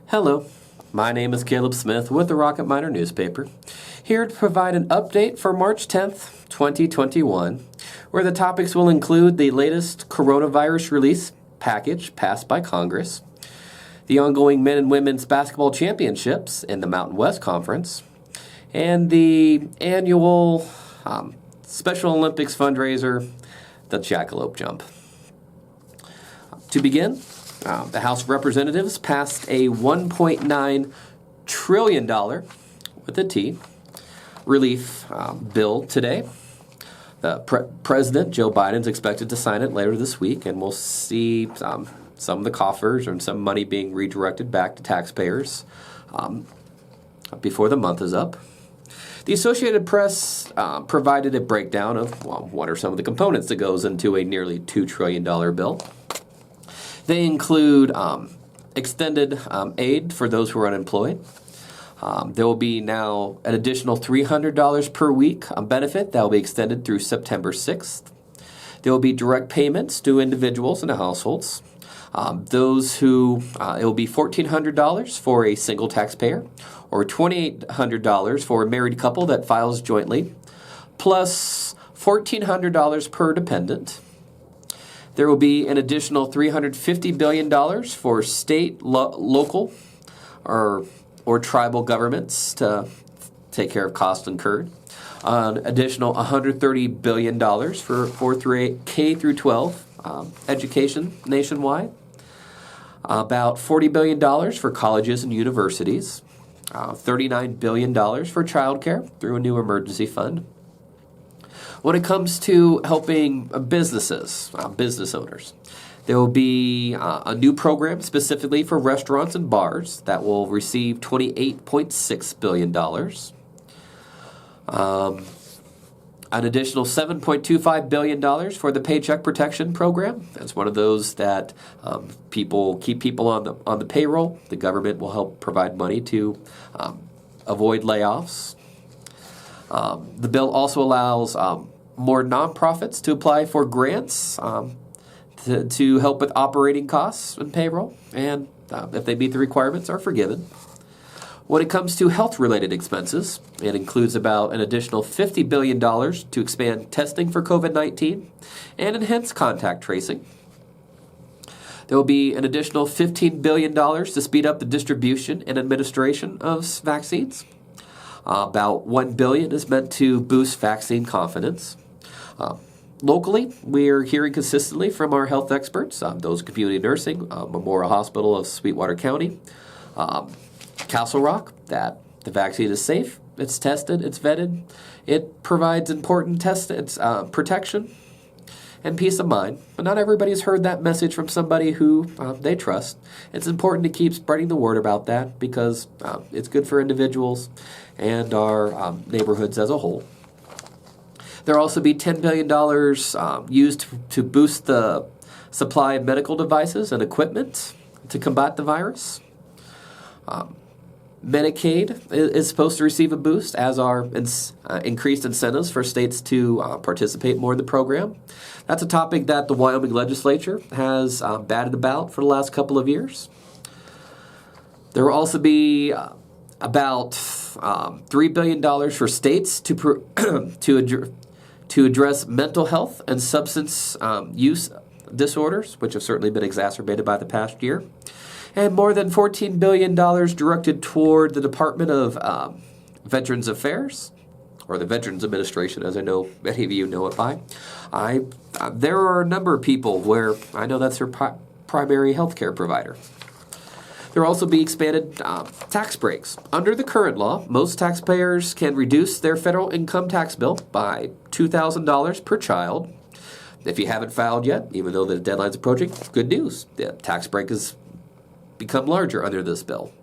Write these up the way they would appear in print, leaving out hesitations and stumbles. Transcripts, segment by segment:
Hello, my name is Caleb Smith with the Rocket Miner newspaper, here to provide an update for March 10th, 2021, where the topics will include the latest coronavirus release package passed by Congress, the ongoing men and women's basketball championships in the Mountain West Conference, and the annual Special Olympics fundraiser, the Jackalope Jump. To begin, the House of Representatives passed a $1.9 trillion, with a T, relief bill today. The President, Joe Biden, is expected to sign it later this week, and we'll see some of the coffers and some money being redirected back to taxpayers before the month is up. The Associated Press provided a breakdown of what are some of the components that goes into a nearly $2 trillion bill. They include extended aid for those who are unemployed. There will be now an additional $300 per week benefit that will be extended through September 6th. There will be direct payments to individuals and households. Those who, it will be $1,400 for a single taxpayer, or $2,800 for a married couple that files jointly, plus $1,400 per dependent. There will be an additional $350 billion for state, local, or tribal governments to take care of costs incurred. An additional $130 billion for K through 12 education nationwide. About $40 billion for colleges and universities. $39 billion for childcare through a new emergency fund. When it comes to helping businesses, business owners, there will be a new program specifically for restaurants and bars that will receive $28.6 billion. An additional $7.25 billion for the Paycheck Protection Program. That's one of those that keep people on the payroll. The government will help provide money to avoid layoffs. The bill also allows more nonprofits to apply for grants to help with operating costs and payroll, and if they meet the requirements, are forgiven. When it comes to health-related expenses, it includes about an additional $50 billion to expand testing for COVID-19 and enhance contact tracing. There will be an additional $15 billion to speed up the distribution and administration of vaccines. About $1 billion is meant to boost vaccine confidence. Locally, we're hearing consistently from our health experts, those in community nursing, Memorial Hospital of Sweetwater County, Castle Rock, that the vaccine is safe, it's tested, it's vetted, it provides important protection and peace of mind. But not everybody's heard that message from somebody who they trust. It's important to keep spreading the word about that because it's good for individuals and our neighborhoods as a whole. There will also be $10 billion used to boost the supply of medical devices and equipment to combat the virus. Medicaid is supposed to receive a boost, as are increased incentives for states to participate more in the program. That's a topic that the Wyoming legislature has batted about for the last couple of years. There will also be about $3 billion for states to address mental health and substance use disorders, which have certainly been exacerbated by the past year. And more than $14 billion directed toward the Department of Veterans Affairs, or the Veterans Administration, as I know many of you know it by. There are a number of people where I know that's their primary health care provider. There will also be expanded tax breaks. Under the current law, most taxpayers can reduce their federal income tax bill by $2,000 per child. If you haven't filed yet, even though the deadline's approaching, good news. The tax break has become larger under this bill.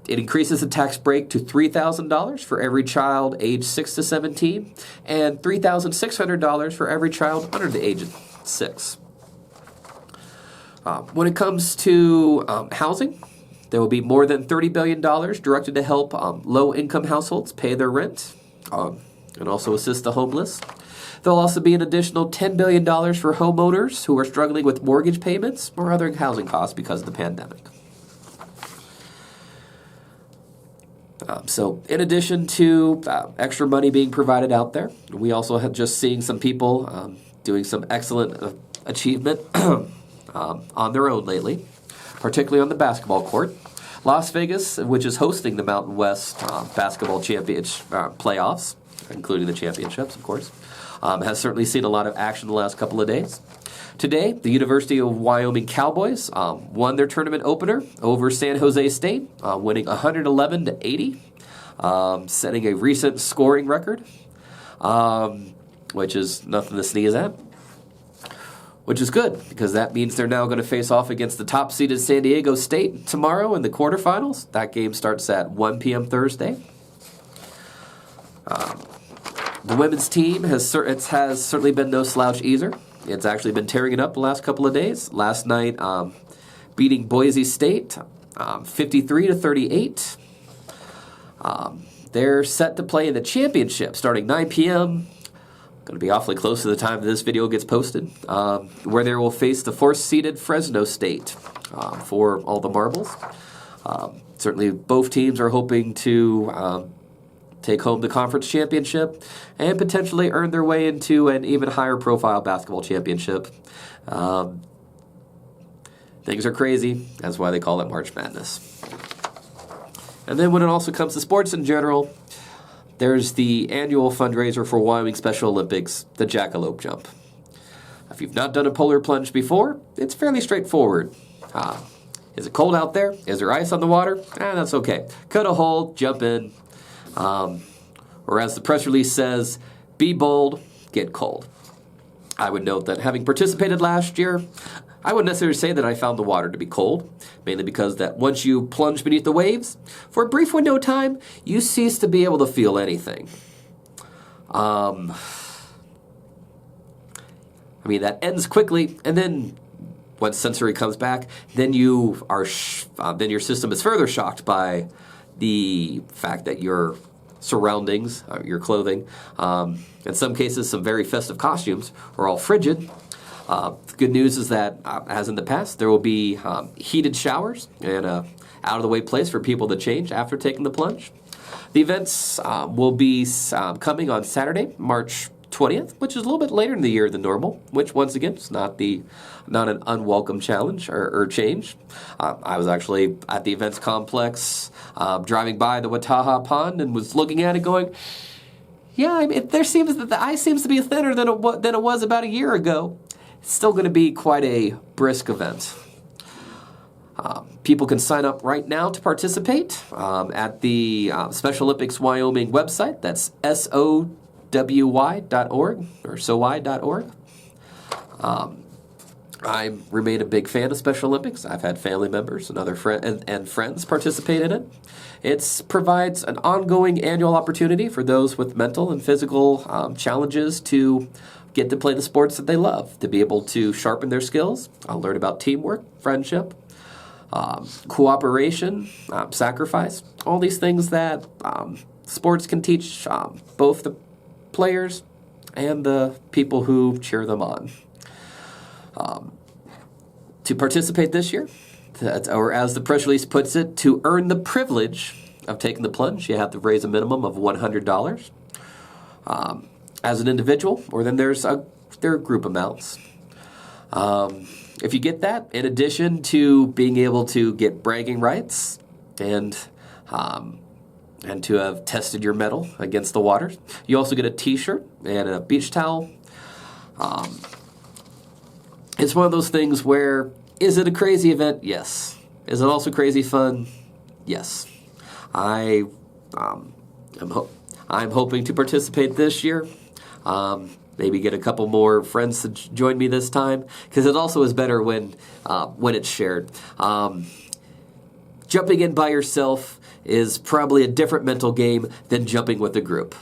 It increases the tax break to $3,000 for every child aged 6 to 17 and $3,600 for every child under the age of 6. When it comes to housing, there will be more than $30 billion directed to help low-income households pay their rent and also assist the homeless. There'll also be an additional $10 billion for homeowners who are struggling with mortgage payments or other housing costs because of the pandemic. So in addition to extra money being provided out there, we also have just seeing some people doing some excellent achievement on their own lately, particularly on the basketball court. Las Vegas, which is hosting the Mountain West basketball championship playoffs, including the championships, of course, has certainly seen a lot of action the last couple of days. Today, the University of Wyoming Cowboys won their tournament opener over San Jose State, winning 111-80, setting a recent scoring record, which is nothing to sneeze at. Which is good, because that means they're now going to face off against the top-seeded San Diego State tomorrow in the quarterfinals. That game starts at 1 p.m. Thursday. The women's team has certainly been no slouch either. It's actually been tearing it up the last couple of days. Last night, beating Boise State 53-38. They're set to play in the championship starting 9 p.m., going to be awfully close to the time that this video gets posted, where they will face the fourth-seeded Fresno State for all the marbles. Certainly both teams are hoping to take home the conference championship and potentially earn their way into an even higher profile basketball championship. Things are crazy. That's why they call it March Madness. And then when it also comes to sports in general, there's the annual fundraiser for Wyoming Special Olympics, the Jackalope Jump. If you've not done a polar plunge before, it's fairly straightforward. Is it cold out there? Is there ice on the water? That's okay. Cut a hole, jump in. Or as the press release says, be bold, get cold. I would note that having participated last year, I wouldn't necessarily say that I found the water to be cold, mainly because that once you plunge beneath the waves, for a brief window of time, you cease to be able to feel anything. That ends quickly, and then once sensory comes back, then you are then your system is further shocked by the fact that your surroundings, your clothing, in some cases some very festive costumes, are all frigid. The good news is that, as in the past, there will be heated showers and out-of-the-way place for people to change after taking the plunge. The events will be coming on Saturday, March 20th, which is a little bit later in the year than normal, which, once again, is not an unwelcome challenge or change. I was actually at the events complex driving by the Wataha Pond and was looking at it going, yeah, the ice seems to be thinner than it was about a year ago. It's still going to be quite a brisk event. People can sign up right now to participate at the Special Olympics Wyoming website. That's SOWY.org or SOWY.org. I remain a big fan of Special Olympics. I've had family members and other friends participate in it. It provides an ongoing annual opportunity for those with mental and physical challenges to get to play the sports that they love, to be able to sharpen their skills, learn about teamwork, friendship, cooperation, sacrifice, all these things that sports can teach both the players and the people who cheer them on. To participate this year, or as the press release puts it, to earn the privilege of taking the plunge, you have to raise a minimum of $100 as an individual, or then there are group amounts. If you get that, in addition to being able to get bragging rights and to have tested your mettle against the waters, you also get a T-shirt and a beach towel. It's one of those things where, is it a crazy event? Yes. Is it also crazy fun? Yes. I'm hoping to participate this year. Maybe get a couple more friends to join me this time, because it also is better when it's shared. Jumping in by yourself is probably a different mental game than jumping with a group.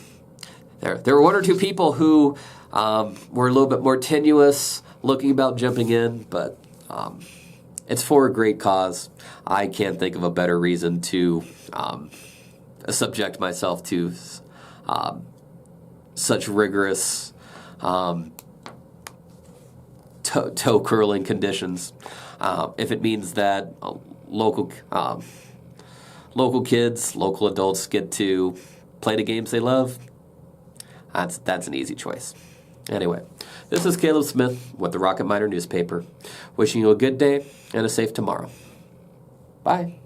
There were one or two people who were a little bit more tenuous looking about jumping in, but it's for a great cause. I can't think of a better reason to subject myself to such rigorous toe curling conditions. If it means that local local kids, local adults get to play the games they love, that's an easy choice. Anyway, this is Caleb Smith with the Rocket Miner newspaper, wishing you a good day and a safe tomorrow. Bye.